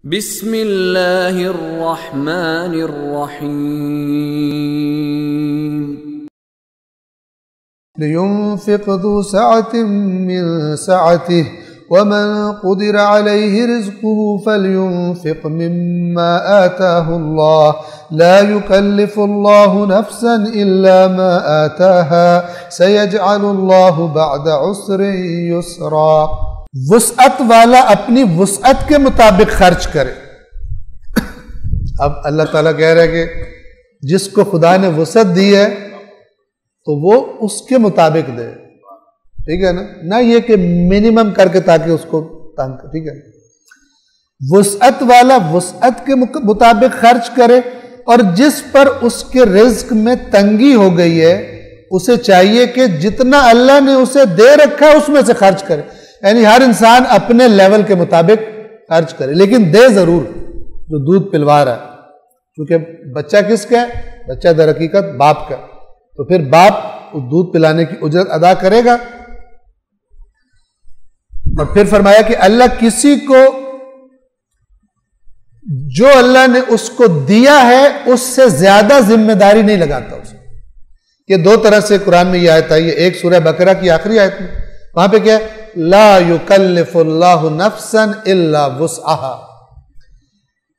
بسم اللہ الرحمن الرحیم لينفق ذو سعة من سعته ومن قدر عليه رزقه فلينفق مما آتاه الله لا يكلف الله نفسا إلا ما آتاها سيجعل الله بعد عسر يسرا۔ وسعت والا اپنی وسعت کے مطابق خرچ کرے۔ اب اللہ تعالیٰ کہہ رہے ہیں کہ جس کو خدا نے وسعت دی ہے تو وہ اس کے مطابق دے، ٹھیک ہے نا، نہ یہ کہ منیمم کر کے تاکہ اس کو تنگ، ٹھیک ہے۔ وسعت والا وسعت کے مطابق خرچ کرے، اور جس پر اس کے رزق میں تنگی ہو گئی ہے اسے چاہیے کہ جتنا اللہ نے اسے دے رکھا ہے اس میں سے خرچ کرے، یعنی ہر انسان اپنے لیول کے مطابق خرچ کرے، لیکن دے ضرور جو دودھ پلوا رہا ہے، کیونکہ بچہ کس کا ہے؟ بچہ در حقیقت باپ کا، تو پھر باپ اس دودھ پلانے کی اجرت ادا کرے گا۔ اور پھر فرمایا کہ اللہ کسی کو جو اللہ نے اس کو دیا ہے اس سے زیادہ ذمہ داری نہیں لگاتا اسے۔ یہ دو طرح سے قرآن میں یہ آیت آئی ہے، ایک سورہ بقرہ کی آخری آیت میں، وہاں پہ کیا ہے؟ لا یکلف اللہ نفسا الا وسعها،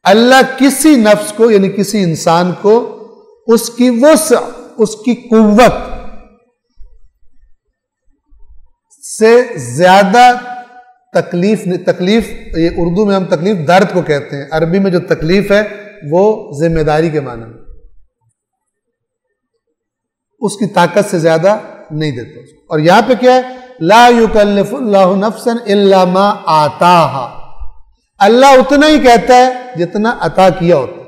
اللہ کسی نفس کو یعنی کسی انسان کو اس کی وسع، اس کی قوت سے زیادہ تکلیف یہ اردو میں ہم تکلیف درد کو کہتے ہیں، عربی میں جو تکلیف ہے وہ ذمہ داری کے معنی میں، اس کی طاقت سے زیادہ نہیں دیتا۔ اور یہاں پہ کیا ہے؟ لا یکلف اللہ نفسا الا ما آتاہا، اللہ اتنا ہی کہتا ہے جتنا عطا کیا ہوتا ہے،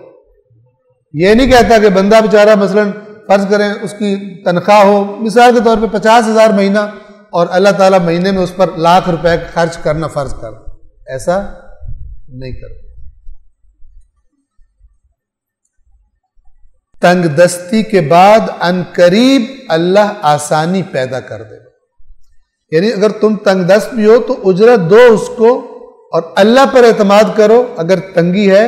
یہ نہیں کہتا کہ بندہ بیچارہ مثلا فرض کریں اس کی تنخواہ ہو مثال کے طور پہ 50,000 مہینہ اور اللہ تعالیٰ مہینے میں اس پر ₹1,00,000 خرچ کرنا فرض کر، ایسا نہیں کرتا۔ تنگ دستی کے بعد ان قریب اللہ آسانی پیدا کر دے، یعنی اگر تم تنگ دست بھی ہو تو اجرت دو اس کو اور اللہ پر اعتماد کرو، اگر تنگی ہے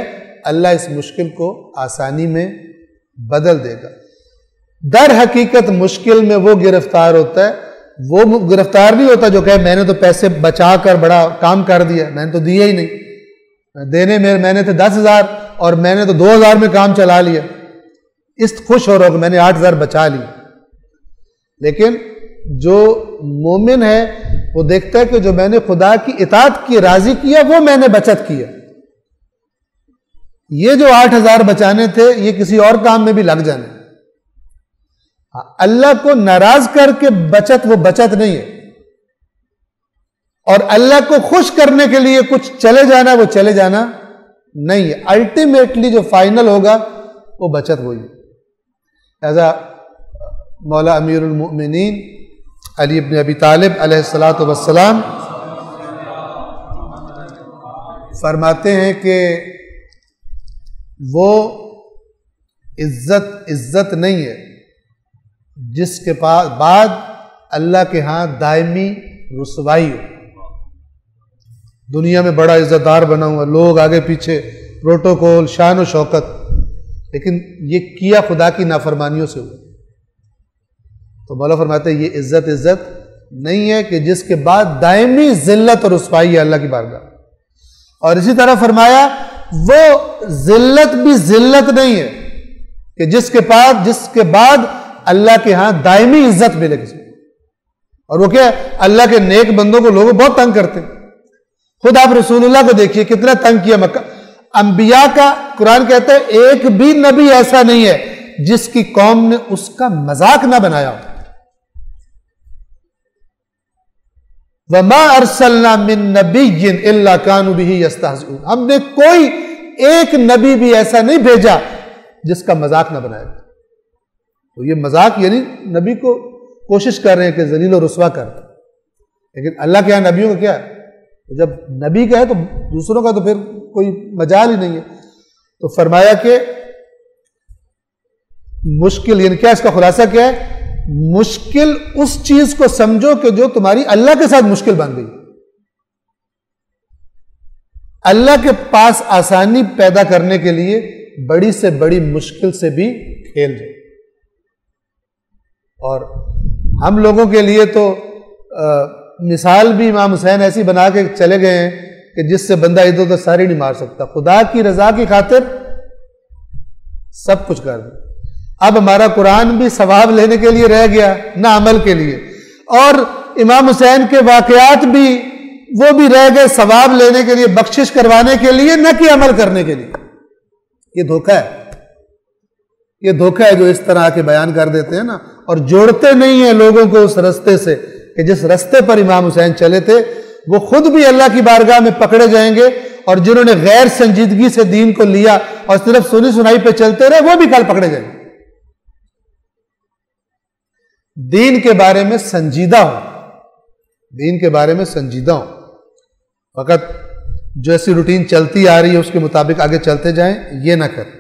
اللہ اس مشکل کو آسانی میں بدل دے گا۔ در حقیقت مشکل میں وہ گرفتار ہوتا ہے، وہ گرفتار نہیں ہوتا جو کہے میں نے تو پیسے بچا کر بڑا کام کر دیا، میں نے تو دیا ہی نہیں، دینے میں نے تو 10,000 اور میں نے تو 2,000 میں کام چلا لیا، اس خوش ہو رہا ہوں کہ میں نے 8,000 بچا لی۔ لیکن جو مومن ہے وہ دیکھتا ہے کہ جو میں نے خدا کی اطاعت کی راضی کیا وہ میں نے بچت کیا، یہ جو 8,000 بچانے تھے یہ کسی اور کام میں بھی لگ جانے، اللہ کو ناراض کر کے بچت وہ بچت نہیں ہے، اور اللہ کو خوش کرنے کے لیے کچھ چلے جانا وہ چلے جانا نہیں ہے، الٹیمیٹلی جو فائنل ہوگا وہ بچت وہی ہے۔ لہذا مولا امیر المؤمنین علی ابن ابی طالب علیہ السلام فرماتے ہیں کہ وہ عزت نہیں ہے جس کے بعد اللہ کے ہاں دائمی رسوائی ہو، دنیا میں بڑا عزت دار بنا ہوا، لوگ آگے پیچھے، پروٹوکول، شان و شوکت، لیکن یہ کیا خدا کی نافرمانیوں سے ہوا، تو مولا فرماتے ہیں یہ عزت نہیں ہے کہ جس کے بعد دائمی ذلت اور رسوائی ہے اللہ کی بارگاہ۔ اور اسی طرح فرمایا وہ ذلت بھی ذلت نہیں ہے کہ جس کے بعد اللہ کے ہاں دائمی عزت ملے کسی کو، اور وہ کیا ہے؟ اللہ کے نیک بندوں کو لوگ بہت تنگ کرتے ہیں، خود آپ رسول اللہ کو دیکھیے کتنا تنگ کیا مکہ، انبیاء کا قرآن کہتا ہے ایک بھی نبی ایسا نہیں ہے جس کی قوم نے اس کا مذاق نہ بنایا ہو۔ وَمَا أَرْسَلْنَا مِن نَبِيٍّ إِلَّا كَانُوا بِهِ يَسْتَهْزِئُونَ، ہم نے کوئی ایک نبی بھی ایسا نہیں بھیجا جس کا مذاق نہ بنایا، تو یہ مذاق یعنی نبی کو کوشش کر رہے ہیں کہ ذلیل و رسوا کر، لیکن اللہ کے یہاں نبیوں کا کیا ہے؟ جب نبی کا ہے تو دوسروں کا تو پھر کوئی مجال ہی نہیں ہے۔ تو فرمایا کہ مشکل یعنی کیا، اس کا خلاصہ کیا ہے؟ مشکل اس چیز کو سمجھو کہ جو تمہاری اللہ کے ساتھ مشکل بن گئی، اللہ کے پاس آسانی پیدا کرنے کے لیے بڑی سے بڑی مشکل سے بھی کھیل جائے. اور ہم لوگوں کے لیے تو مثال بھی امام حسین ایسی بنا کے چلے گئے ہیں کہ جس سے بندہ ادھر ادھر ساری نہیں مار سکتا. خدا کی رضا کی خاطر سب کچھ کر دیں. اب ہمارا قرآن بھی ثواب لینے کے لیے رہ گیا نہ عمل کے لیے، اور امام حسین کے واقعات بھی وہ بھی رہ گئے ثواب لینے کے لیے، بخشش کروانے کے لیے، نہ کہ عمل کرنے کے لیے. یہ دھوکہ ہے، یہ دھوکہ ہے جو اس طرح کے بیان کر دیتے ہیں نا، اور جوڑتے نہیں ہیں لوگوں کو اس رستے سے کہ جس رستے پر امام حسین چلے تھے. وہ خود بھی اللہ کی بارگاہ میں پکڑے جائیں گے، اور جنہوں نے غیر سنجیدگی سے دین کو لیا اور صرف سنی سنائی پہ چلتے رہے وہ بھی کل پکڑے جائیں گے. دین کے بارے میں سنجیدہ ہو، دین کے بارے میں سنجیدہ ہو. فقط جو ایسی روٹین چلتی آ رہی ہے اس کے مطابق آگے چلتے جائیں، یہ نہ کریں.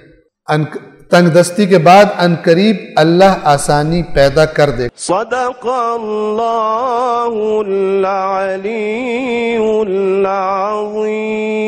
تنگ دستی کے بعد عنقریب اللہ آسانی پیدا کر دے. صدق اللہ العلی العظیم.